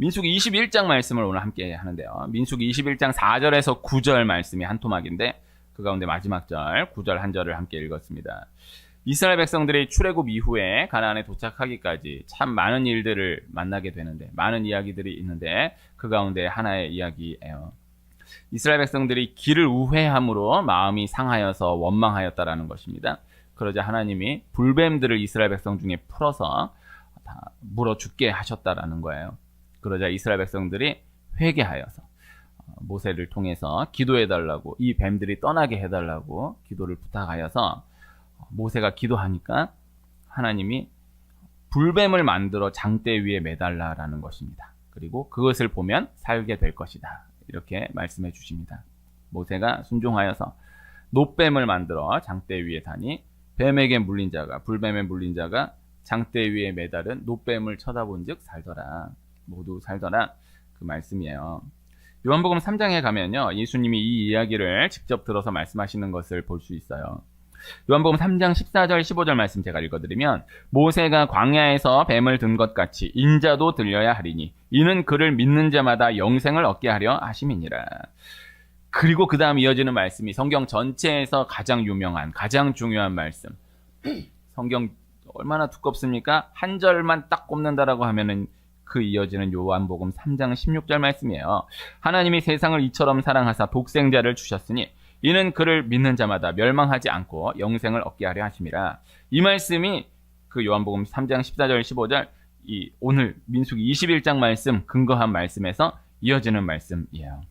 민수기 21장 말씀을 오늘 함께 하는데요. 민수기 21장 4절에서 9절 말씀이 한 토막인데 그 가운데 마지막 절 9절 한 절을 함께 읽었습니다. 이스라엘 백성들이 출애굽 이후에 가나안에 도착하기까지 참 많은 일들을 만나게 되는데 많은 이야기들이 있는데 그 가운데 하나의 이야기예요. 이스라엘 백성들이 길을 우회함으로 마음이 상하여서 원망하였다라는 것입니다. 그러자 하나님이 불뱀들을 이스라엘 백성 중에 풀어서 다 물어 죽게 하셨다라는 거예요. 그러자 이스라엘 백성들이 회개하여서 모세를 통해서 기도해달라고, 이 뱀들이 떠나게 해달라고 기도를 부탁하여서 모세가 기도하니까 하나님이 불뱀을 만들어 장대 위에 매달라라는 것입니다. 그리고 그것을 보면 살게 될 것이다. 이렇게 말씀해 주십니다. 모세가 순종하여서 놋뱀을 만들어 장대 위에 다니 뱀에게 물린 자가, 불뱀에 물린 자가 장대 위에 매달은 놋뱀을 쳐다본 즉 살더라. 모두 살더라. 그 말씀이에요. 요한복음 3장에 가면요, 예수님이 이 이야기를 직접 들어서 말씀하시는 것을 볼 수 있어요. 요한복음 3장 14절 15절 말씀 제가 읽어드리면, 모세가 광야에서 뱀을 든 것 같이 인자도 들려야 하리니 이는 그를 믿는 자마다 영생을 얻게 하려 하심이니라. 그리고 그 다음 이어지는 말씀이 성경 전체에서 가장 유명한, 가장 중요한 말씀. 성경 얼마나 두껍습니까? 한 절만 딱 꼽는다라고 하면은 그 이어지는 요한복음 3장 16절 말씀이에요. 하나님이 세상을 이처럼 사랑하사 독생자를 주셨으니 이는 그를 믿는 자마다 멸망하지 않고 영생을 얻게 하려 하심이라. 이 말씀이 그 요한복음 3장 14절 15절 이 오늘 민수기 21장 말씀 근거한 말씀에서 이어지는 말씀이에요.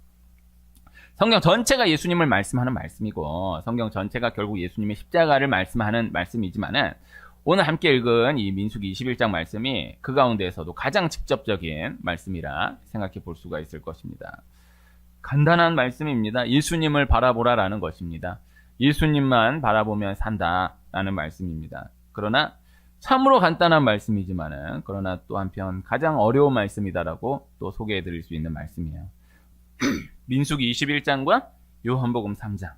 성경 전체가 예수님을 말씀하는 말씀이고 성경 전체가 결국 예수님의 십자가를 말씀하는 말씀이지만은 오늘 함께 읽은 이 민수기 21장 말씀이 그 가운데에서도 가장 직접적인 말씀이라 생각해 볼 수가 있을 것입니다. 간단한 말씀입니다. 예수님을 바라보라라는 것입니다. 예수님만 바라보면 산다라는 말씀입니다. 그러나 참으로 간단한 말씀이지만은 그러나 또 한편 가장 어려운 말씀이다라고 또 소개해 드릴 수 있는 말씀이에요. 민수기 21장과 요한복음 3장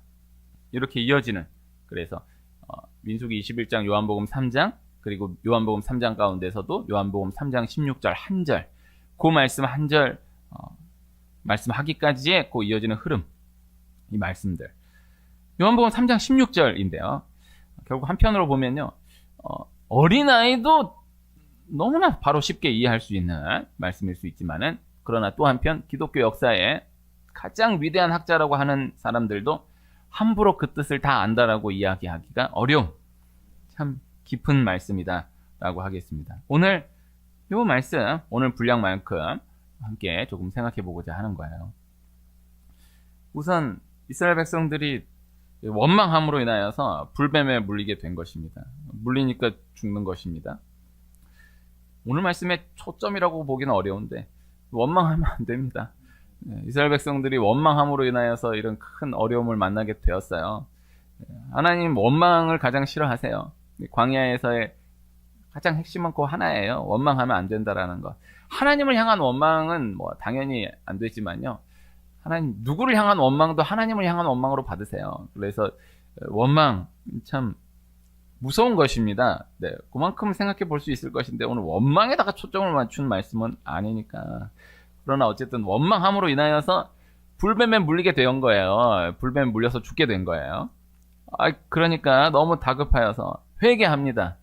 이렇게 이어지는, 그래서 민수기 21장, 요한복음 3장, 그리고 요한복음 3장 가운데서도 요한복음 3장 16절 한 절, 그 말씀 한 절 말씀하기까지의 그 이어지는 흐름, 이 말씀들. 요한복음 3장 16절인데요. 결국 한편으로 보면요, 어린아이도 너무나 바로 쉽게 이해할 수 있는 말씀일 수 있지만은, 그러나 또 한편 기독교 역사에 가장 위대한 학자라고 하는 사람들도 함부로 그 뜻을 다 안다라고 이야기하기가 어려운 참 깊은 말씀이다 라고 하겠습니다. 오늘 이 말씀, 오늘 분량만큼 함께 조금 생각해 보고자 하는 거예요. 우선 이스라엘 백성들이 원망함으로 인하여서 불뱀에 물리게 된 것입니다. 물리니까 죽는 것입니다. 오늘 말씀의 초점이라고 보기는 어려운데 원망하면 안 됩니다. 이스라엘 백성들이 원망함으로 인하여서 이런 큰 어려움을 만나게 되었어요. 하나님 원망을 가장 싫어하세요. 광야에서의 가장 핵심은 그 하나예요. 원망하면 안 된다라는 것. 하나님을 향한 원망은 뭐 당연히 안 되지만요. 하나님 누구를 향한 원망도 하나님을 향한 원망으로 받으세요. 그래서 원망 참 무서운 것입니다. 네, 그만큼 생각해 볼 수 있을 것인데 오늘 원망에다가 초점을 맞춘 말씀은 아니니까. 그러나 어쨌든 원망함으로 인하여서 불뱀에 물리게 된 거예요. 불뱀에 물려서 죽게 된 거예요. 그러니까 너무 다급하여서 회개합니다.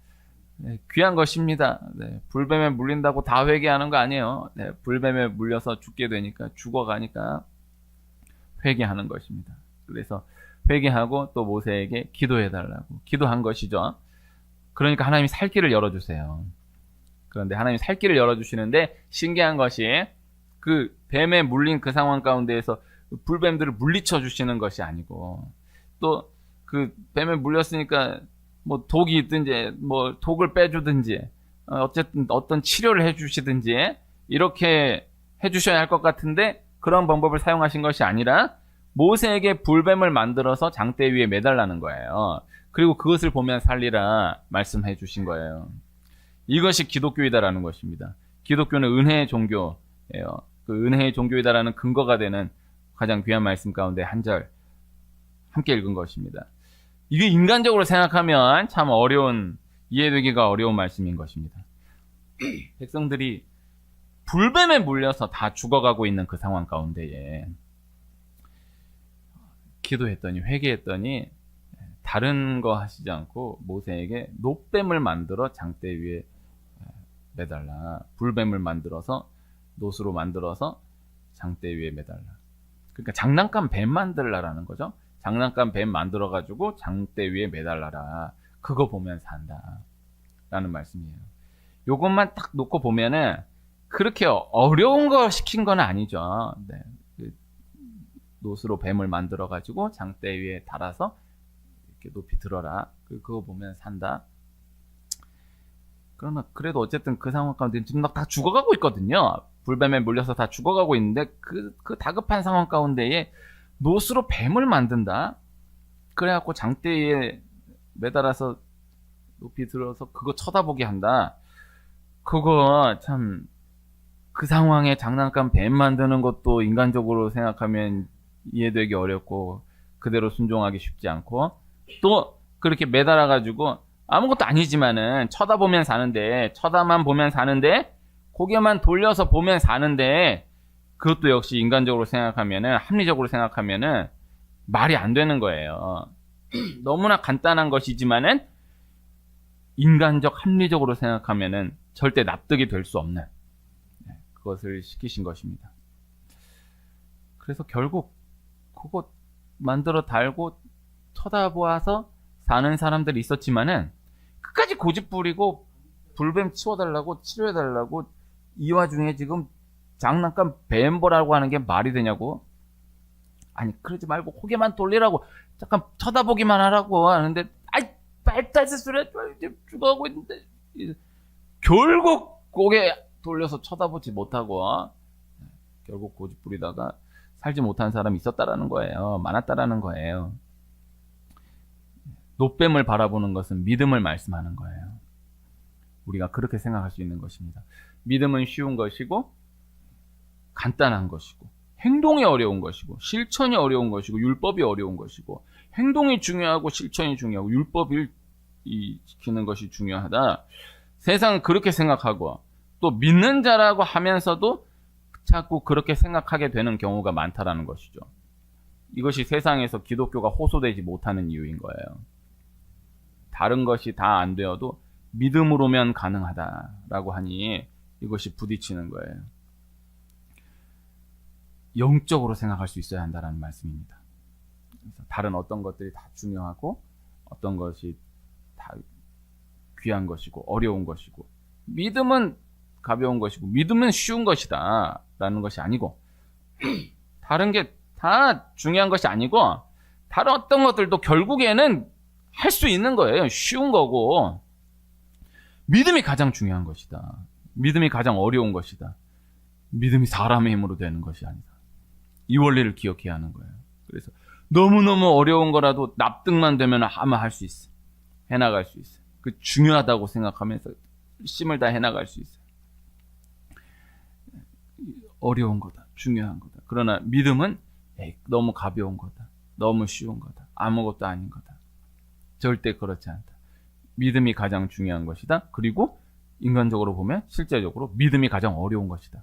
네, 귀한 것입니다. 네, 불뱀에 물린다고 다 회개하는 거 아니에요. 네, 불뱀에 물려서 죽게 되니까, 죽어가니까 회개하는 것입니다. 그래서 회개하고 또 모세에게 기도해달라고 기도한 것이죠. 그러니까 하나님이 살 길을 열어주세요. 그런데 하나님이 살 길을 열어주시는데 신기한 것이 그 뱀에 물린 그 상황 가운데에서 불뱀들을 물리쳐 주시는 것이 아니고, 또 그 뱀에 물렸으니까 뭐 독이 있든지 뭐 독을 빼주든지 어쨌든 어떤 치료를 해주시든지 이렇게 해주셔야 할 것 같은데 그런 방법을 사용하신 것이 아니라 모세에게 불뱀을 만들어서 장대 위에 매달라는 거예요. 그리고 그것을 보면 살리라 말씀해 주신 거예요. 이것이 기독교이다라는 것입니다. 기독교는 은혜의 종교예요. 그 은혜의 종교이다라는 근거가 되는 가장 귀한 말씀 가운데 한 절 함께 읽은 것입니다. 이게 인간적으로 생각하면 참 어려운, 이해되기가 어려운 말씀인 것입니다. 백성들이 불뱀에 물려서 다 죽어가고 있는 그 상황 가운데에 기도했더니 회개했더니 다른 거 하시지 않고 모세에게 놋뱀을 만들어 장대 위에 매달라. 불뱀을 만들어서 놋으로 만들어서 장대 위에 매달라. 그러니까 장난감 뱀 만들라라는 거죠. 장난감 뱀 만들어가지고 장대 위에 매달라라. 그거 보면 산다. 라는 말씀이에요. 요것만 딱 놓고 보면은 그렇게 어려운 거 시킨 건 아니죠. 네. 그 놋으로 뱀을 만들어가지고 장대 위에 달아서 이렇게 높이 들어라. 그거 보면 산다. 그러나 그래도 어쨌든 그 상황 가운데 지금 막 다 죽어가고 있거든요. 불뱀에 물려서 다 죽어가고 있는데 그 다급한 상황 가운데에 놋으로 뱀을 만든다. 그래갖고 장대에 매달아서 높이 들어서 그거 쳐다보게 한다. 그거 참 그 상황에 장난감 뱀 만드는 것도 인간적으로 생각하면 이해되기 어렵고 그대로 순종하기 쉽지 않고 또 그렇게 매달아가지고 아무것도 아니지만은 쳐다보면 사는데 쳐다만 보면 사는데 고개만 돌려서 보면 사는데 그것도 역시 인간적으로 생각하면은 합리적으로 생각하면은 말이 안 되는 거예요. 너무나 간단한 것이지만은 인간적 합리적으로 생각하면은 절대 납득이 될 수 없는 그것을 시키신 것입니다. 그래서 결국 그거 만들어 달고 쳐다보아서 사는 사람들이 있었지만은 끝까지 고집 부리고 불뱀 치워달라고 치료해달라고 이 와중에 지금 장난감 뱀보라고 하는 게 말이 되냐고. 아니 그러지 말고 고개만 돌리라고 잠깐 쳐다보기만 하라고 하는데 아이 빨다스 소리 이제 죽어가고 있는데 결국 고개 돌려서 쳐다보지 못하고 결국 고집 부리다가 살지 못한 사람이 있었다라는 거예요. 많았다라는 거예요. 놋뱀을 바라보는 것은 믿음을 말씀하는 거예요. 우리가 그렇게 생각할 수 있는 것입니다. 믿음은 쉬운 것이고 간단한 것이고 행동이 어려운 것이고 실천이 어려운 것이고 율법이 어려운 것이고 행동이 중요하고 실천이 중요하고 율법을 지키는 것이 중요하다. 세상은 그렇게 생각하고 또 믿는 자라고 하면서도 자꾸 그렇게 생각하게 되는 경우가 많다라는 것이죠. 이것이 세상에서 기독교가 호소되지 못하는 이유인 거예요. 다른 것이 다 안 되어도 믿음으로면 가능하다라고 하니 이것이 부딪히는 거예요. 영적으로 생각할 수 있어야 한다는 말씀입니다. 그래서 다른 어떤 것들이 다 중요하고 어떤 것이 다 귀한 것이고 어려운 것이고 믿음은 가벼운 것이고 믿음은 쉬운 것이다 라는 것이 아니고 다른 게 다 중요한 것이 아니고 다른 어떤 것들도 결국에는 할 수 있는 거예요. 쉬운 거고 믿음이 가장 중요한 것이다. 믿음이 가장 어려운 것이다. 믿음이 사람의 힘으로 되는 것이 아니다. 이 원리를 기억해야 하는 거예요. 그래서 너무너무 어려운 거라도 납득만 되면 아마 할 수 있어. 해나갈 수 있어. 그 중요하다고 생각하면서 힘을 다 해나갈 수 있어. 어려운 거다. 중요한 거다. 그러나 믿음은 너무 가벼운 거다. 너무 쉬운 거다. 아무것도 아닌 거다. 절대 그렇지 않다. 믿음이 가장 중요한 것이다. 그리고 인간적으로 보면 실제적으로 믿음이 가장 어려운 것이다.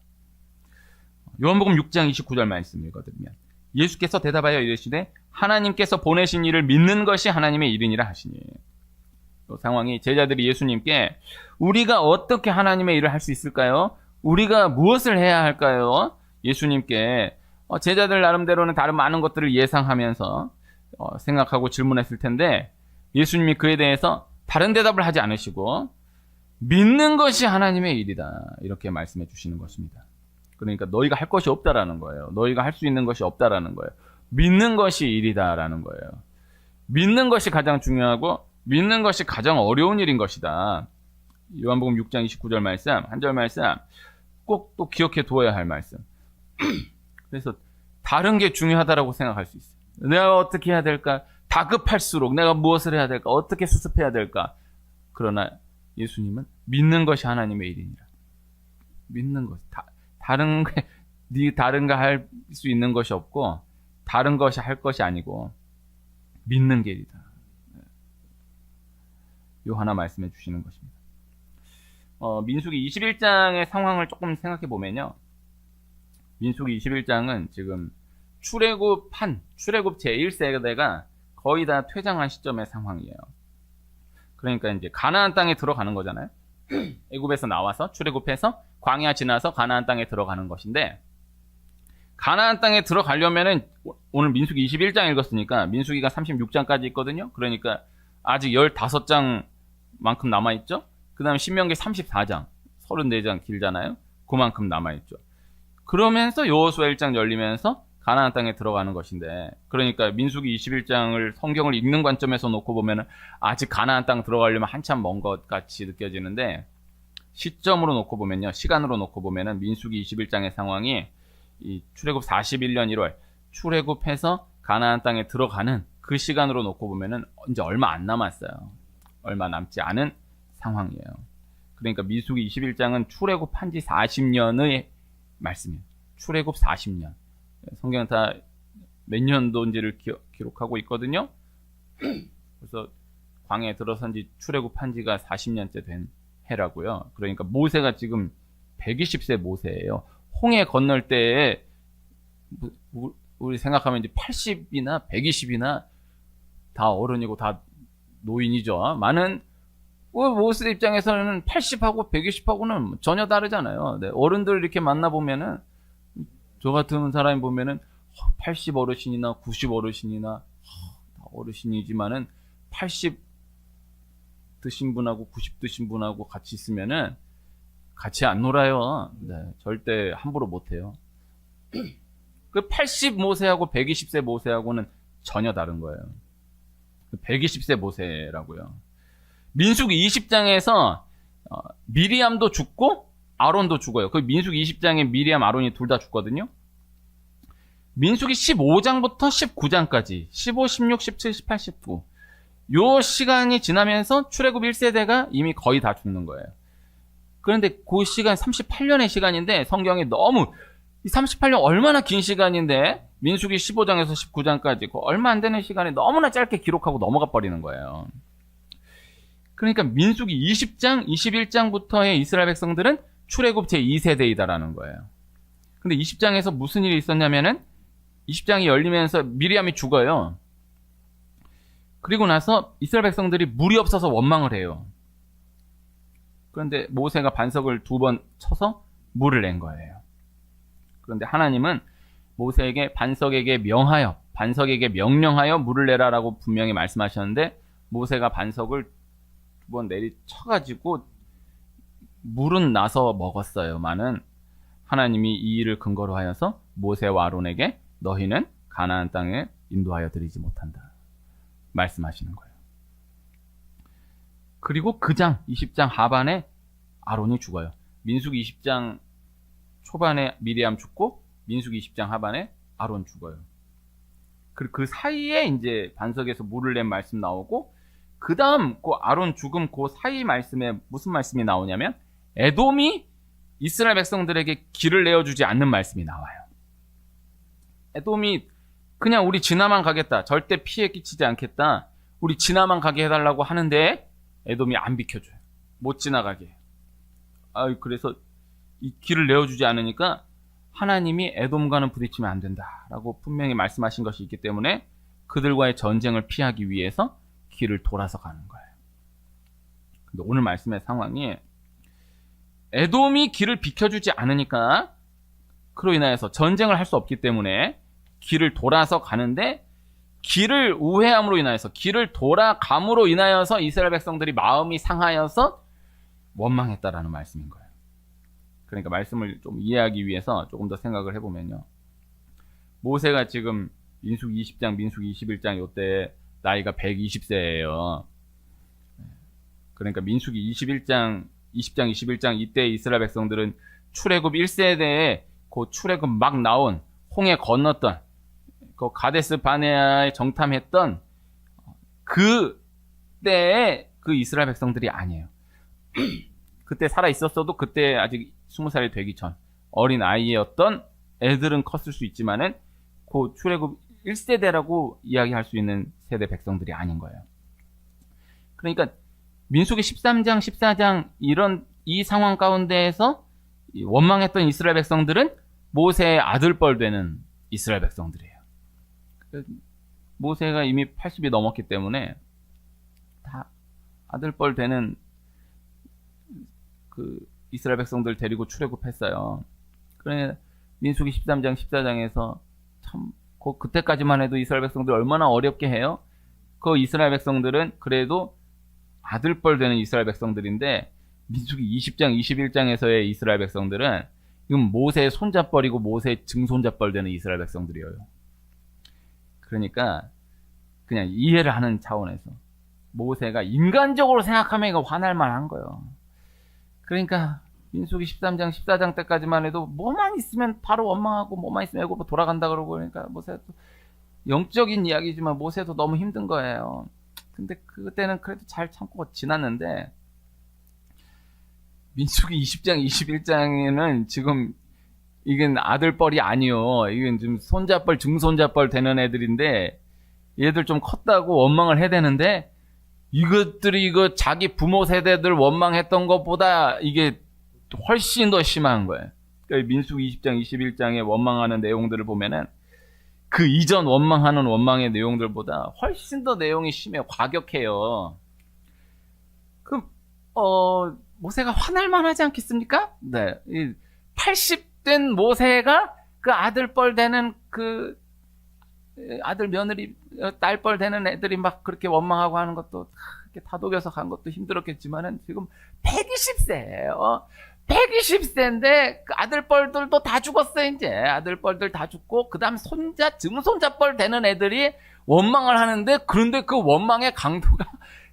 요한복음 6장 29절 말씀 읽어드리면 예수께서 대답하여 이르시되 하나님께서 보내신 이를 믿는 것이 하나님의 일이니라 하시니. 이 상황이 제자들이 예수님께 우리가 어떻게 하나님의 일을 할 수 있을까요? 우리가 무엇을 해야 할까요? 예수님께 제자들 나름대로는 다른 많은 것들을 예상하면서 생각하고 질문했을 텐데 예수님이 그에 대해서 다른 대답을 하지 않으시고 믿는 것이 하나님의 일이다 이렇게 말씀해 주시는 것입니다. 그러니까 너희가 할 것이 없다라는 거예요. 너희가 할 수 있는 것이 없다라는 거예요. 믿는 것이 일이다라는 거예요. 믿는 것이 가장 중요하고 믿는 것이 가장 어려운 일인 것이다. 요한복음 6장 29절 말씀, 한 절 말씀 꼭 또 기억해 두어야 할 말씀. 그래서 다른 게 중요하다라고 생각할 수 있어요. 내가 어떻게 해야 될까? 다급할수록 내가 무엇을 해야 될까? 어떻게 수습해야 될까? 그러나 예수님은 믿는 것이 하나님의 일이니라. 믿는 것. 다른 거 할 수 있는 것이 없고 다른 것이 할 것이 아니고 믿는 게 일이다. 요 하나 말씀해 주시는 것입니다. 민수기 21장의 상황을 조금 생각해 보면요. 민수기 21장은 지금 출애굽 제1세대가 거의 다 퇴장한 시점의 상황이에요. 그러니까 이제 가나안 땅에 들어가는 거잖아요. 애굽에서 나와서 출애굽해서 광야 지나서 가나안 땅에 들어가는 것인데, 가나안 땅에 들어가려면은 오늘 민수기 21장 읽었으니까 민수기가 36장까지 있거든요. 그러니까 아직 15장만큼 남아있죠. 그 다음에 신명기 34장, 34장 길잖아요. 그만큼 남아있죠. 그러면서 여호수아 1장 열리면서 가나안 땅에 들어가는 것인데, 그러니까 민수기 21장을 성경을 읽는 관점에서 놓고 보면은 아직 가나안 땅 들어가려면 한참 먼 것 같이 느껴지는데, 시점으로 놓고 보면요, 시간으로 놓고 보면은 민수기 21장의 상황이 이 출애굽 41년 1월 출애굽해서 가나안 땅에 들어가는 그 시간으로 놓고 보면은 이제 얼마 안 남았어요. 얼마 남지 않은 상황이에요. 그러니까 민수기 21장은 출애굽한 지 40년의 말씀이에요. 출애굽 40년. 성경은 다 몇 년도인지를 기록하고 있거든요. 그래서 광야에 들어선 지 출애굽한 지가 40년째 된 해라고요. 그러니까 모세가 지금 120세 모세예요. 홍해 건널 때에 우리 생각하면 이제 80이나 120이나 다 어른이고 다 노인이죠. 많은 모세 입장에서는 80하고 120하고는 전혀 다르잖아요. 네, 어른들 이렇게 만나보면은, 저 같은 사람이 보면은 80 어르신이나 90 어르신이나 어르신이지만은 80 드신 분하고 90 드신 분하고 같이 있으면은 같이 안 놀아요. 네, 절대 함부로 못해요. 그 80 모세하고 120세 모세하고는 전혀 다른 거예요. 120세 모세라고요. 민수기 20장에서 미리암도 죽고 아론도 죽어요. 그 민수기 20장에 미리암, 아론이 둘 다 죽거든요. 민수기 15장부터 19장까지 15, 16, 17, 18, 19 요 시간이 지나면서 출애굽 1세대가 이미 거의 다 죽는 거예요. 그런데 그 시간 38년의 시간인데, 성경이 너무, 이 38년 얼마나 긴 시간인데 민수기 15장에서 19장까지 그 얼마 안 되는 시간에 너무나 짧게 기록하고 넘어가 버리는 거예요. 그러니까 민수기 20장, 21장부터의 이스라엘 백성들은 출애굽 제2세대이다라는 거예요. 근데 20장에서 무슨 일이 있었냐면은, 20장이 열리면서 미리암이 죽어요. 그리고 나서 이스라엘 백성들이 물이 없어서 원망을 해요. 그런데 모세가 반석을 2번 쳐서 물을 낸 거예요. 그런데 하나님은 모세에게 반석에게 명령하여 물을 내라라고 분명히 말씀하셨는데, 모세가 반석을 2번 내리쳐가지고 물은 나서 먹었어요만은, 하나님이 이 일을 근거로 하여서 모세와 아론에게 너희는 가나안 땅에 인도하여 드리지 못한다 말씀하시는 거예요. 그리고 그 장 20장 하반에 아론이 죽어요. 민수기 20장 초반에 미리암 죽고 민수기 20장 하반에 아론 죽어요. 그 사이에 이제 반석에서 물을 낸 말씀 나오고, 그 다음 그 아론 죽음 그 사이 말씀에 무슨 말씀이 나오냐면, 에돔이 이스라엘 백성들에게 길을 내어주지 않는 말씀이 나와요. 에돔이 그냥 우리 지나만 가겠다, 절대 피해 끼치지 않겠다, 우리 지나만 가게 해달라고 하는데 에돔이 안 비켜줘요. 못 지나가게 해요. 그래서 이 길을 내어주지 않으니까 하나님이 에돔과는 부딪히면 안 된다라고 분명히 말씀하신 것이 있기 때문에 그들과의 전쟁을 피하기 위해서 길을 돌아서 가는 거예요. 근데 오늘 말씀의 상황이, 에돔이 길을 비켜주지 않으니까 그로 인하여서 전쟁을 할 수 없기 때문에 길을 돌아서 가는데, 길을 우회함으로 인하여서, 길을 돌아감으로 인하여서 이스라엘 백성들이 마음이 상하여서 원망했다라는 말씀인 거예요. 그러니까 말씀을 좀 이해하기 위해서 조금 더 생각을 해보면요, 모세가 지금 민수기 20장, 민수기 21장 요때 나이가 120세예요. 그러니까 민수기 20장, 21장 이때 이스라엘 백성들은 출애굽 1세대에 그 출애굽 막 나온, 홍해 건넜던, 그 가데스 바네아에 정탐했던 그 때의 그 이스라엘 백성들이 아니에요. 그때 살아 있었어도 그때 아직 20살이 되기 전 어린 아이였던 애들은 컸을 수 있지만은 그 출애굽 1세대라고 이야기할 수 있는 세대 백성들이 아닌 거예요. 그러니까 민수기 13장, 14장 이런 이 상황 가운데에서 이 원망했던 이스라엘 백성들은 모세의 아들뻘 되는 이스라엘 백성들이에요. 모세가 이미 80이 넘었기 때문에 다 아들뻘 되는 그 이스라엘 백성들 데리고 출애굽했어요. 그래 민수기 13장 14장에서 참 그때까지만 해도 이스라엘 백성들 얼마나 어렵게 해요. 그 이스라엘 백성들은 그래도 아들뻘 되는 이스라엘 백성들인데 민수기 20장 21장에서의 이스라엘 백성들은 이건 모세의 손자뻘이고 모세의 증손자뻘 되는 이스라엘 백성들이에요. 그러니까 그냥 이해를 하는 차원에서 모세가 인간적으로 생각하면 이거 화날 만한 거예요. 그러니까 민수기 13장 14장 때까지만 해도 뭐만 있으면 바로 원망하고 뭐만 있으면 애굽으로 돌아간다 그러고 그러니까 모세도 영적인 이야기지만 모세도 너무 힘든 거예요. 근데 그때는 그래도 잘 참고 지났는데 민수기 20장 21장에는 지금 이건 아들뻘이 아니요. 이건 지금 손자뻘 증손자뻘 되는 애들인데 얘들 좀 컸다고 원망을 해야 되는데 이것들이 이거 자기 부모 세대들 원망했던 것보다 이게 훨씬 더 심한 거예요. 그러니까 민수기 20장 21장에 원망하는 내용들을 보면은 그 이전 원망하는 원망의 내용들보다 훨씬 더 내용이 심해요. 과격해요. 그럼 모세가 화날 만하지 않겠습니까? 네. 80된 모세가 그 아들뻘 되는 그 아들 며느리 딸뻘 되는 애들이 막 그렇게 원망하고 하는 것도 이렇게 다독여서 간 것도 힘들었겠지만은 지금 120세예요. 120세인데 그 아들뻘들도 다 죽었어. 이제 아들뻘들 다 죽고 그다음 손자 증손자뻘 되는 애들이 원망을 하는데 그런데 그 원망의 강도가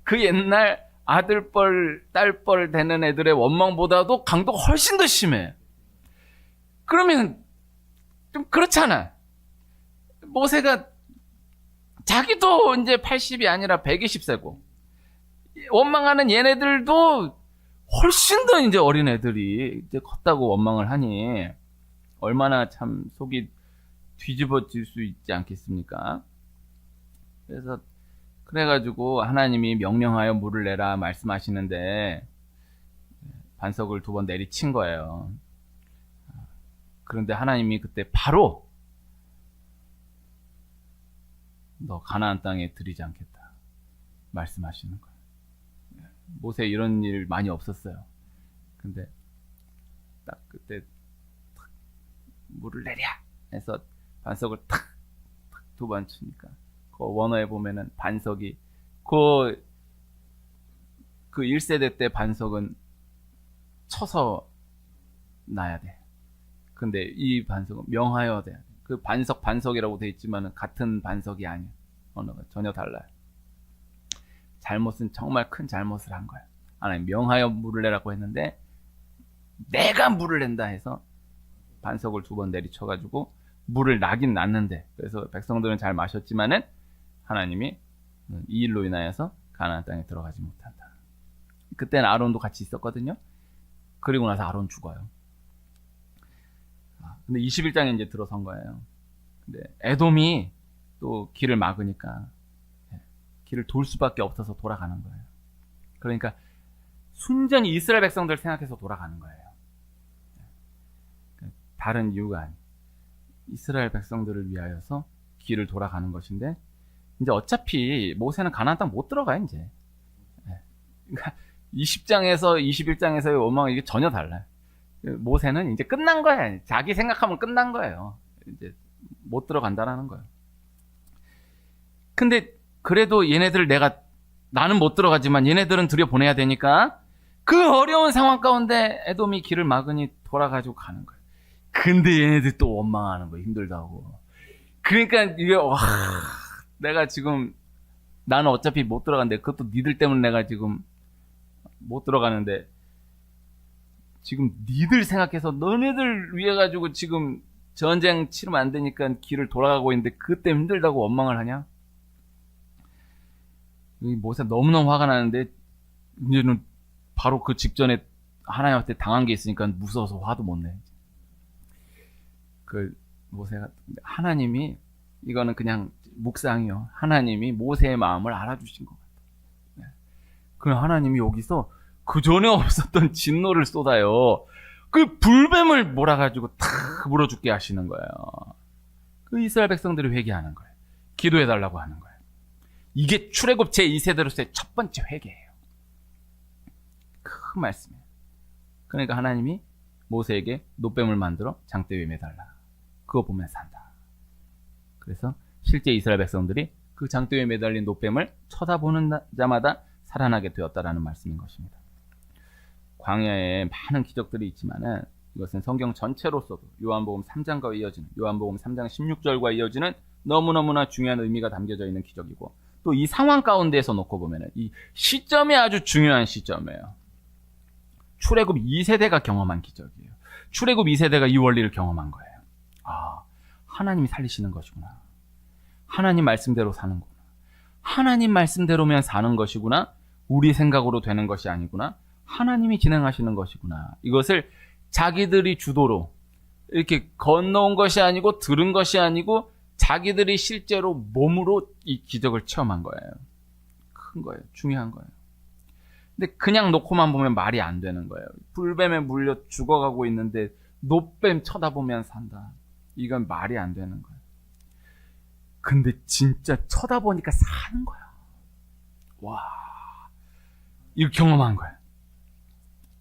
그 옛날 아들뻘 딸뻘 되는 애들의 원망보다도 강도가 훨씬 더 심해. 그러면 좀 그렇잖아. 모세가 자기도 이제 80이 아니라 120세고 원망하는 얘네들도 훨씬 더 이제 어린 애들이 이제 컸다고 원망을 하니 얼마나 참 속이 뒤집어질 수 있지 않겠습니까? 그래가지고 하나님이 명령하여 물을 내라 말씀하시는데 반석을 2번 내리친 거예요. 그런데 하나님이 그때 바로 너 가나안 땅에 들이지 않겠다 말씀하시는 거예요. 모세 이런 일 많이 없었어요. 근데 딱 그때 탁 물을 내려 해서 반석을 탁 2번 치니까 그 원어에 보면은 반석이 그 1세대 때 반석은 쳐서 놔야 돼. 근데 이 반석은 명하여 돼. 그 반석이라고 돼 있지만은 같은 반석이 아니야. 언어가 전혀 달라요. 잘못은 정말 큰 잘못을 한 거야. 하나님 명하여 물을 내라고 했는데 내가 물을 낸다 해서 반석을 2번 내리쳐가지고 물을 나긴 났는데 그래서 백성들은 잘 마셨지만은 하나님이 이 일로 인하여서 가나안 땅에 들어가지 못한다. 그때는 아론도 같이 있었거든요. 그리고 나서 아론 죽어요. 근데 21장에 이제 들어선 거예요. 근데 에돔이 또 길을 막으니까 길을 돌 수밖에 없어서 돌아가는 거예요. 그러니까 순전히 이스라엘 백성들 생각해서 돌아가는 거예요. 다른 이유가 아니에요. 이스라엘 백성들을 위하여서 길을 돌아가는 것인데 이제 어차피 모세는 가나안 땅 못 들어가요. 이제 그러니까 20장에서 21장에서의 원망은 이게 전혀 달라요. 모세는 이제 끝난 거야. 자기 생각하면 끝난 거예요. 이제 못 들어간다라는 거예요. 근데 그래도 얘네들 나는 못 들어가지만 얘네들은 들여보내야 되니까 그 어려운 상황 가운데 에돔이 길을 막으니 돌아가지고 가는 거예요. 근데 얘네들 또 원망하는 거예요. 힘들다고. 그러니까 이게 내가 지금 나는 어차피 못 들어간대. 그것도 니들 때문에 내가 지금 못 들어가는데 지금 니들 생각해서 너네들 위해 가지고 지금 전쟁 치르면 안 되니까 길을 돌아가고 있는데 그것 때문에 힘들다고 원망을 하냐? 모세 너무너무 화가 나는데 이제는 바로 그 직전에 하나님한테 당한 게 있으니까 무서워서 화도 못 내. 그 모세가 하나님이 이거는 그냥 묵상이요. 하나님이 모세의 마음을 알아주신 것 같아요. 그럼 하나님이 여기서 그 전에 없었던 진노를 쏟아요. 그 불뱀을 몰아가지고 탁 물어 죽게 하시는 거예요. 그 이스라엘 백성들이 회개하는 거예요. 기도해달라고 하는 거예요. 이게 출애굽 제2세대로서의 첫 번째 회개예요. 큰 말씀이에요. 그러니까 하나님이 모세에게 놋뱀을 만들어 장대 위에 매달라. 그거 보면 산다. 그래서 실제 이스라엘 백성들이 그 장대 위에 매달린 놋뱀을 쳐다보는 자마다 살아나게 되었다라는 말씀인 것입니다. 광야에 많은 기적들이 있지만은 이것은 성경 전체로서도 요한복음 3장과 이어지는 요한복음 3장 16절과 이어지는 너무너무나 중요한 의미가 담겨져 있는 기적이고 또 이 상황 가운데에서 놓고 보면은 이 시점이 아주 중요한 시점이에요. 출애굽 2세대가 경험한 기적이에요. 출애굽 2세대가 이 원리를 경험한 거예요. 아, 하나님이 살리시는 것이구나. 하나님 말씀대로 사는구나. 하나님 말씀대로면 사는 것이구나. 우리 생각으로 되는 것이 아니구나. 하나님이 진행하시는 것이구나. 이것을 자기들이 주도로 이렇게 건너온 것이 아니고 들은 것이 아니고 자기들이 실제로 몸으로 이 기적을 체험한 거예요. 큰 거예요. 중요한 거예요. 근데 그냥 놓고만 보면 말이 안 되는 거예요. 불뱀에 물려 죽어가고 있는데 놋뱀 쳐다보면 산다. 이건 말이 안 되는 거예요. 근데 진짜 쳐다보니까 사는 거야. 와, 이거 경험한 거예요.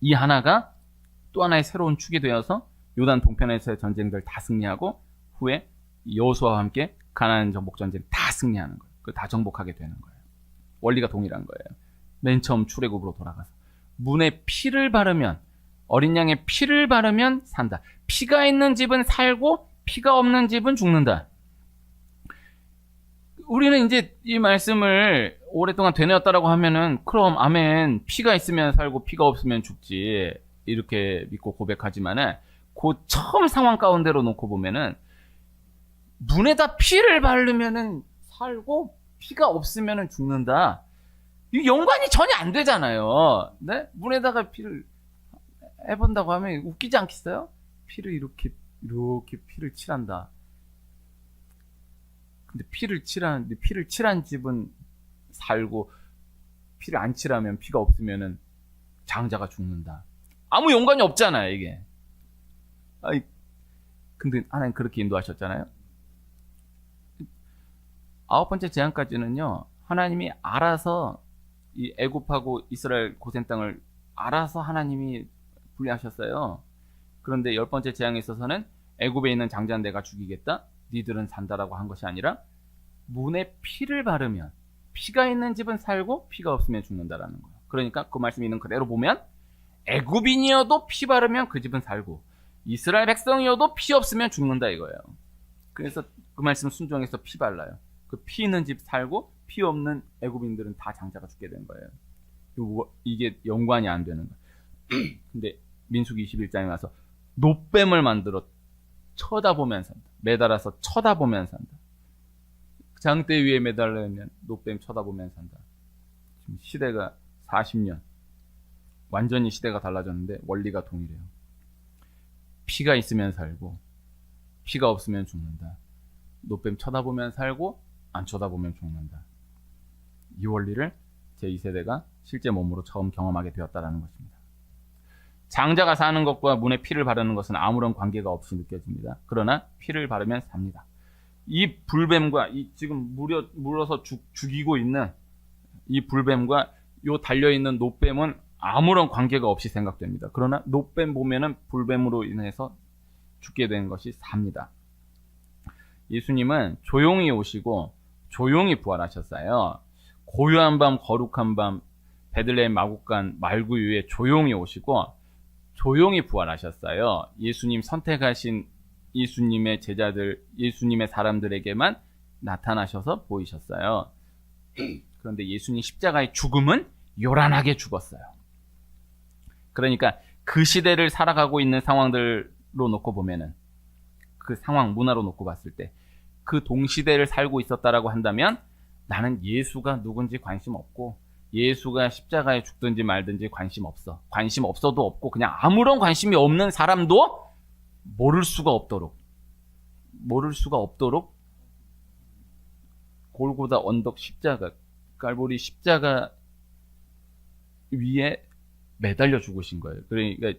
이 하나가 또 하나의 새로운 축이 되어서 요단 동편에서의 전쟁들 다 승리하고 후에 여호수아와 함께 가나안 정복 전쟁 다 승리하는 거예요. 그 다 정복하게 되는 거예요. 원리가 동일한 거예요. 맨 처음 출애굽으로 돌아가서 문에 피를 바르면 어린 양의 피를 바르면 산다. 피가 있는 집은 살고 피가 없는 집은 죽는다. 우리는 이제 이 말씀을 오랫동안 되뇌었다라고 하면은 그럼 아멘 피가 있으면 살고 피가 없으면 죽지 이렇게 믿고 고백하지만은 그 처음 상황 가운데로 놓고 보면은 문에다 피를 바르면은 살고 피가 없으면은 죽는다. 이 연관이 전혀 안 되잖아요. 네? 문에다가 피를 해본다고 하면 웃기지 않겠어요? 피를 이렇게 피를 칠한다. 근데 피를 칠한 집은 살고 피를 안 칠하면 피가 없으면은 장자가 죽는다. 아무 연관이 없잖아요, 이게. 근데 하나님 그렇게 인도하셨잖아요. 9번째 재앙까지는요. 하나님이 알아서 이 애굽하고 이스라엘 고센 땅을 알아서 하나님이 분리하셨어요. 그런데 10번째 재앙에 있어서는 애굽에 있는 장자는 내가 죽이겠다. 니들은 산다라고 한 것이 아니라 문에 피를 바르면 피가 있는 집은 살고 피가 없으면 죽는다라는 거예요. 그러니까 그 말씀이 있는 그대로 보면 애굽인이어도 피 바르면 그 집은 살고 이스라엘 백성이어도 피 없으면 죽는다 이거예요. 그래서 그 말씀 순종해서 피 발라요. 그 피 있는 집 살고 피 없는 애굽인들은 다 장자가 죽게 되는 거예요. 이게 연관이 안 되는 거예요. 근데 민수기 21장에 와서 놋뱀을 만들어 쳐다보면 산다. 매달아서 쳐다보면 산다. 장대 위에 매달리면 놋뱀 쳐다보면 산다. 지금 시대가 40년. 완전히 시대가 달라졌는데 원리가 동일해요. 피가 있으면 살고 피가 없으면 죽는다. 놋뱀 쳐다보면 살고 안 쳐다보면 죽는다. 이 원리를 제2세대가 실제 몸으로 처음 경험하게 되었다는 것입니다. 장자가 사는 것과 문에 피를 바르는 것은 아무런 관계가 없이 느껴집니다. 그러나 피를 바르면 삽니다. 이 불뱀과 이 지금 물어서 죽이고 있는 이 불뱀과 요 달려있는 놋뱀은 아무런 관계가 없이 생각됩니다. 그러나 놋뱀 보면은 불뱀으로 인해서 죽게 된 것이 삽니다. 예수님은 조용히 오시고 조용히 부활하셨어요. 고요한 밤, 거룩한 밤, 베들레헴 마국간 말구유에 조용히 오시고 조용히 부활하셨어요. 예수님 선택하신 예수님의 제자들, 예수님의 사람들에게만 나타나셔서 보이셨어요. 그런데 예수님 십자가의 죽음은 요란하게 죽었어요. 그러니까 그 시대를 살아가고 있는 상황들로 놓고 보면은 그 상황 문화로 놓고 봤을 때 그 동시대를 살고 있었다라고 한다면 나는 예수가 누군지 관심 없고 예수가 십자가에 죽든지 말든지 관심 없어. 관심 없어도 없고 그냥 아무런 관심이 없는 사람도 모를 수가 없도록 골고다 언덕 십자가, 갈보리 십자가 위에 매달려 죽으신 거예요. 그러니까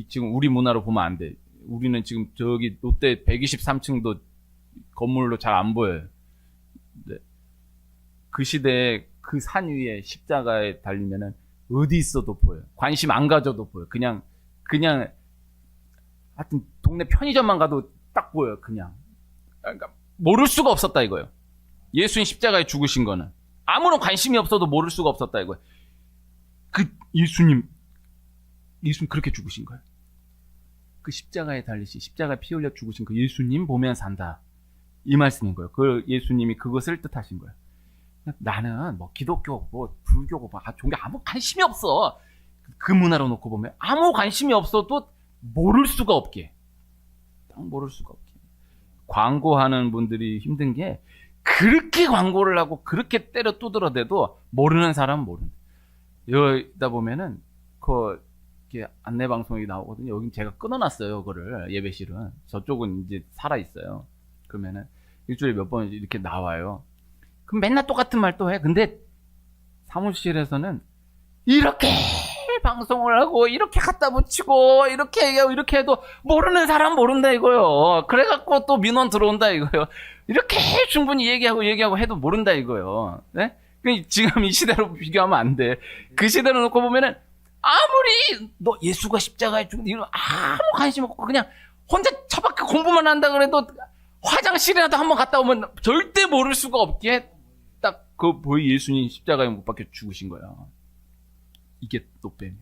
지금 우리 문화로 보면 안 돼. 우리는 지금 저기 롯데 123층도 건물로 잘 안 보여요. 네. 그 시대에 그 산 위에 십자가에 달리면은 어디 있어도 보여요. 관심 안 가져도 보여요. 그냥 하여튼 동네 편의점만 가도 딱 보여요. 그냥. 그러니까 모를 수가 없었다 이거예요. 예수님 십자가에 죽으신 거는 아무런 관심이 없어도 모를 수가 없었다 이거예요. 그 예수님 그렇게 죽으신 거예요. 그 십자가에 달리시 십자가에 피 흘려 죽으신 그 예수님 보면 산다. 이 말씀인 거예요. 그 예수님이 그것을 뜻하신 거예요. 나는 뭐 기독교, 뭐 불교고 뭐 종교 아무 관심이 없어. 그 문화로 놓고 보면 아무 관심이 없어도 모를 수가 없게. 딱 모를 수가 없게. 광고하는 분들이 힘든 게 그렇게 광고를 하고 그렇게 때려 두드러대도 모르는 사람은 모른다. 여기다 보면은 그 이렇게 안내 방송이 나오거든요. 여긴 제가 끊어놨어요. 그거를 예배실은 저쪽은 이제 살아 있어요. 그러면은 일주일에 몇 번 이렇게 나와요. 그럼 맨날 똑같은 말 또 해. 근데 사무실에서는 이렇게 방송을 하고 이렇게 갖다 붙이고 이렇게 해도 모르는 사람 모른다 이거요. 그래갖고 또 민원 들어온다 이거요. 이렇게 충분히 얘기하고 해도 모른다 이거요. 네? 지금 이 시대로 비교하면 안 돼. 그 시대로 놓고 보면은 아무리 너 예수가 십자가에 죽은 이런 아무 관심 없고 그냥 혼자 처박혀 공부만 한다 그래도 화장실이라도 한번 갔다 오면 절대 모를 수가 없게 딱 그 보이 예수님 십자가에 못 박혀 죽으신 거야. 이게 노뱀이에요.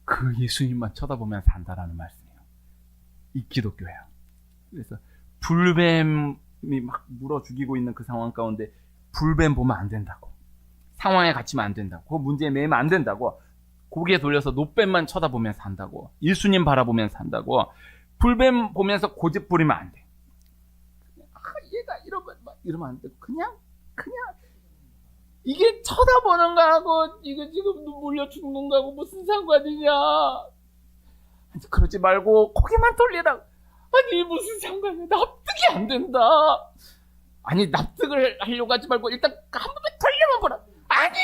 그 예수님만 쳐다보면 산다라는 말씀이에요. 이 기독교야. 그래서 불뱀이 막 물어 죽이고 있는 그 상황 가운데 불뱀 보면 안 된다고. 상황에 갇히면 안 된다고. 그 문제에 매이면 안 된다고. 고개 돌려서 노뱀만 쳐다보면 산다고. 예수님 바라보면 산다고. 불뱀 보면서 고집 부리면 안 돼. 얘가 이러면 안 돼. 그냥 이게 쳐다보는 거하고 이거 지금 눈물 흘려 죽는 거하고 무슨 상관이냐. 그러지 말고 고개만 돌리라고. 아니 무슨 상관이야. 납득이 안 된다. 아니 납득을 하려고 하지 말고 일단 한 번만 돌려만 보라. 아니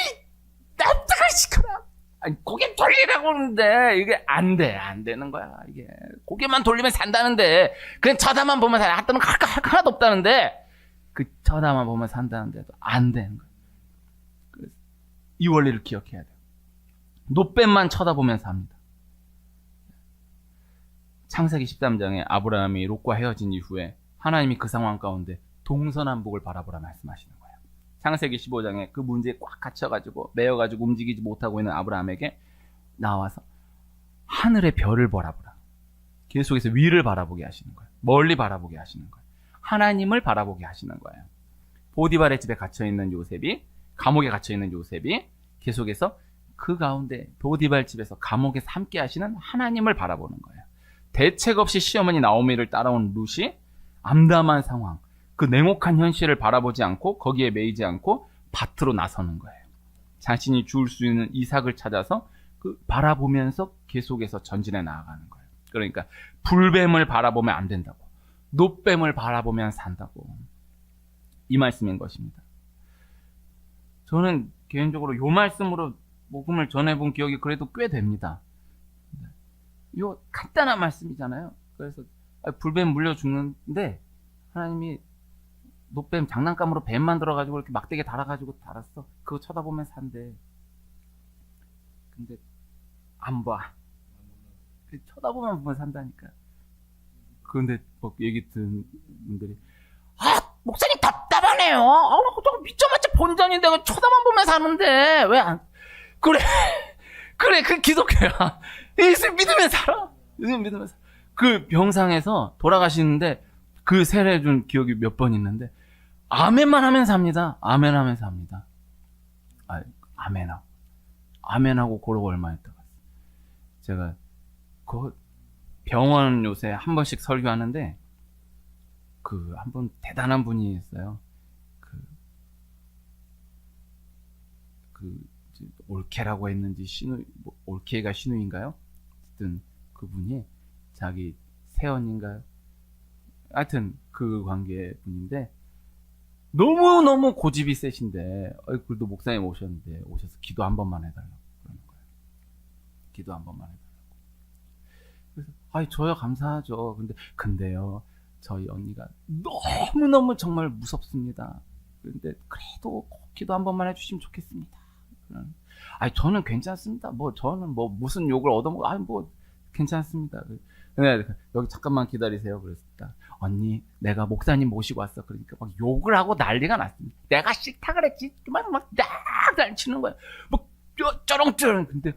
납득을 시켜라. 아니 고개 돌리라고 하는데 이게 안 되는 거야. 이게 고개만 돌리면 산다는데 그냥 쳐다만 보면 산다. 하여튼 하나도 없다는데 그 쳐다만 보면 산다는데도 안 되는 거야. 그래서 이 원리를 기억해야 돼요. 노뱀만 쳐다보면 삽니다. 창세기 13장에 아브라함이 롯과 헤어진 이후에 하나님이 그 상황 가운데 동서남북을 바라보라 말씀하시는 거예요. 창세기 15장에 그 문제에 꽉 갇혀가지고 매여가지고 움직이지 못하고 있는 아브라함에게 나와서 하늘의 별을 바라보라. 계속해서 위를 바라보게 하시는 거예요. 멀리 바라보게 하시는 거예요. 하나님을 바라보게 하시는 거예요. 보디발의 집에 갇혀있는 요셉이, 감옥에 갇혀있는 요셉이 계속해서 그 가운데 보디발 집에서 감옥에서 함께 하시는 하나님을 바라보는 거예요. 대책 없이 시어머니 나오미를 따라온 룻이 암담한 상황, 그 냉혹한 현실을 바라보지 않고 거기에 매이지 않고 밭으로 나서는 거예요. 자신이 죽을 수 있는 이삭을 찾아서 그 바라보면서 계속해서 전진해 나아가는 거예요. 그러니까 불뱀을 바라보면 안 된다고. 노뱀을 바라보면 산다고. 이 말씀인 것입니다. 저는 개인적으로 이 말씀으로 복음을 전해본 기억이 그래도 꽤 됩니다. 요 간단한 말씀이잖아요. 그래서 불뱀 물려 죽는데 하나님이 노뱀 장난감으로 뱀 만들어가지고 이렇게 막대기에 달아가지고 달았어. 그거 쳐다보면 산대. 근데 안 봐. 쳐다보면 보면 산다니까. 그런데 뭐 얘기 듣는 분들이 목사님 답답하네요. 저거 미쳐맞자 본전인데 쳐다만 보면 사는데 왜 안? 그래 그 기독교야. 예수 믿으면 살아. 예수 믿으면 살아. 그 병상에서 돌아가시는데 그 세례 준 기억이 몇 번 있는데 아멘만 하면 삽니다. 아멘 하면 삽니다. 아멘하고 그러고 얼마 있다가 제가 그 병원 요새 한 번씩 설교하는데 그 한 번 대단한 분이 있어요. 그 올케라고 했는지 올케가 신우인가요? 어쨌든 그분이 자기 새언인가요? 하여튼 그 관계 분인데 너무너무 고집이 세신데, 그래도 목사님 오셨는데, 오셔서 기도 한 번만 해달라고 그러는 거예요. 기도 한 번만 해달라고. 그래서, 저야 감사하죠. 근데요, 저희 언니가 너무너무 정말 무섭습니다. 근데 그래도 꼭 기도 한 번만 해주시면 좋겠습니다. 저는 괜찮습니다. 저는 무슨 욕을 얻어먹고, 괜찮습니다. 근데 여기 잠깐만 기다리세요. 그랬습니다. 언니, 내가 목사님 모시고 왔어. 그러니까 막 욕을 하고 난리가 났습니다. 내가 싫다 그랬지. 막 난치는 거야. 쩌렁쩌렁. 근데,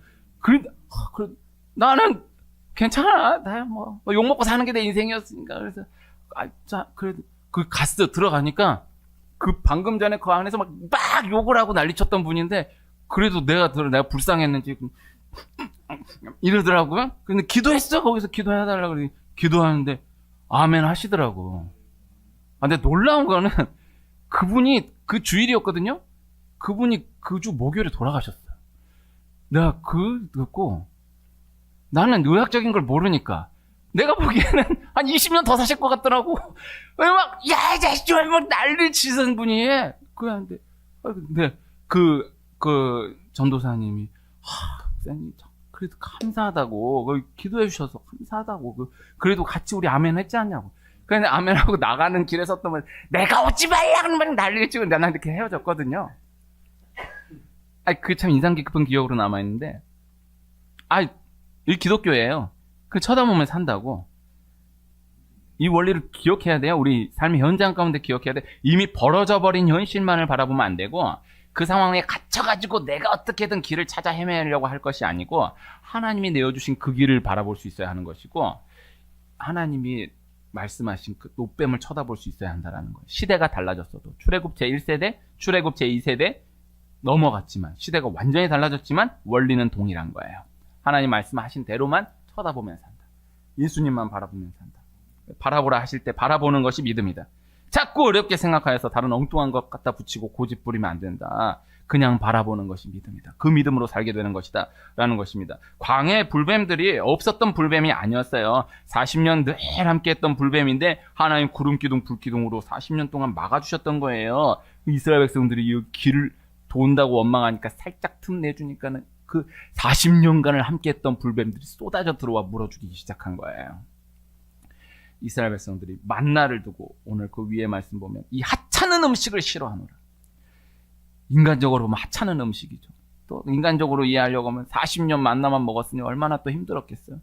나는 괜찮아. 나 욕 먹고 사는 게 내 인생이었으니까. 그래서, 그래도, 들어가니까, 방금 전에 그 안에서 막 욕을 하고 난리 쳤던 분인데, 그래도 내가 불쌍했는지, 이러더라고요. 근데 기도했어. 거기서 기도해달라고 그러니, 기도하는데, 아멘 하시더라고. 근데 놀라운 거는, 그분이, 그 주일이었거든요? 그분이 그 주 목요일에 돌아가셨어요. 내가 듣고, 나는 의학적인 걸 모르니까, 내가 보기에는 한 20년 더 사실 것 같더라고. 야, 이 자식, 난리 치는 분이. 근데, 전도사님이, 목사님, 그래도 감사하다고, 기도해 주셔서 감사하다고, 그래도 같이 우리 아멘 했지 않냐고. 근데 아멘하고 나가는 길에 섰더니, 내가 오지 말라! 그러면 난리를 치고 나랑 이렇게 헤어졌거든요. 참 인상 깊은 기억으로 남아있는데, 이 기독교예요. 쳐다보면 산다고. 이 원리를 기억해야 돼요. 우리 삶의 현장 가운데 기억해야 돼. 이미 벌어져 버린 현실만을 바라보면 안 되고, 그 상황에 갇혀가지고 내가 어떻게든 길을 찾아 헤매려고 할 것이 아니고, 하나님이 내어주신 그 길을 바라볼 수 있어야 하는 것이고, 하나님이 말씀하신 그 노뱀을 쳐다볼 수 있어야 한다는 거예요. 시대가 달라졌어도 출애굽 제1세대, 출애굽 제2세대 넘어갔지만, 시대가 완전히 달라졌지만 원리는 동일한 거예요. 하나님 말씀하신 대로만 쳐다보면 산다. 예수님만 바라보면 산다. 바라보라 하실 때 바라보는 것이 믿음이다. 자꾸 어렵게 생각하여서 다른 엉뚱한 것 갖다 붙이고 고집 부리면 안 된다. 그냥 바라보는 것이 믿음이다. 그 믿음으로 살게 되는 것이다. 라는 것입니다. 광해 불뱀들이 없었던 불뱀이 아니었어요. 40년 늘 함께 했던 불뱀인데 하나님 구름기둥 불기둥으로 40년 동안 막아주셨던 거예요. 이스라엘 백성들이 이 길을 돈다고 원망하니까 살짝 틈 내주니까는 그 40년간을 함께 했던 불뱀들이 쏟아져 들어와 물어주기 시작한 거예요. 이스라엘 백성들이 만나를 두고 오늘 그 위에 말씀 보면 이 하찮은 음식을 싫어하노라. 인간적으로 보면 하찮은 음식이죠. 또 인간적으로 이해하려고 하면 40년 만나만 먹었으니 얼마나 또 힘들었겠어요.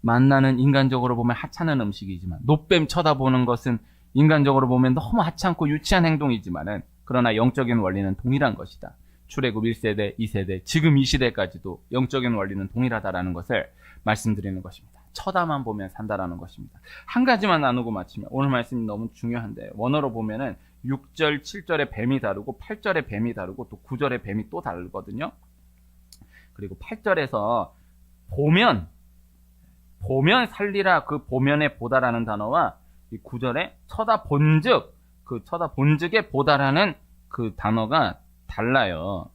만나는 인간적으로 보면 하찮은 음식이지만 노뱀 쳐다보는 것은 인간적으로 보면 너무 하찮고 유치한 행동이지만은 그러나 영적인 원리는 동일한 것이다. 출애굽 1세대, 2세대, 지금 이 시대까지도 영적인 원리는 동일하다라는 것을 말씀드리는 것입니다. 쳐다만 보면 산다라는 것입니다. 한 가지만 나누고 마치면 오늘 말씀이 너무 중요한데 원어로 보면은 6절, 7절의 뱀이 다르고 8절의 뱀이 다르고 또 9절의 뱀이 또 다르거든요. 그리고 8절에서 보면 살리라 그 보면에 보다라는 단어와 이 9절에 쳐다본즉 그 쳐다본즉에 보다라는 그 단어가 달라요.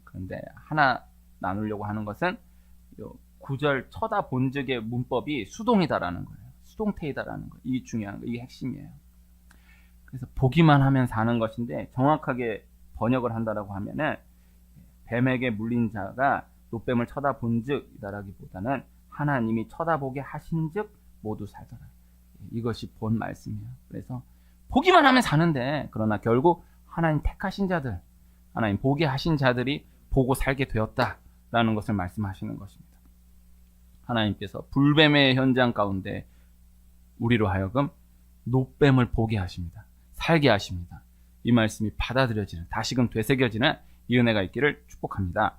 그런데 하나 나누려고 하는 것은 9절 쳐다본즉의 문법이 수동이다라는 거예요. 수동태이다라는 거예요. 이게 중요한 거예요. 이게 핵심이에요. 그래서 보기만 하면 사는 것인데 정확하게 번역을 한다라고 하면은 뱀에게 물린 자가 노뱀을 쳐다본즉이다라기보다는 하나님이 쳐다보게 하신즉 모두 살더라. 이것이 본 말씀이에요. 그래서 보기만 하면 사는데 그러나 결국 하나님 택하신 자들, 하나님 보게 하신 자들이 보고 살게 되었다라는 것을 말씀하시는 것입니다. 하나님께서 불뱀의 현장 가운데 우리로 하여금 노뱀을 보게 하십니다. 살게 하십니다. 이 말씀이 받아들여지는, 다시금 되새겨지는 이 은혜가 있기를 축복합니다.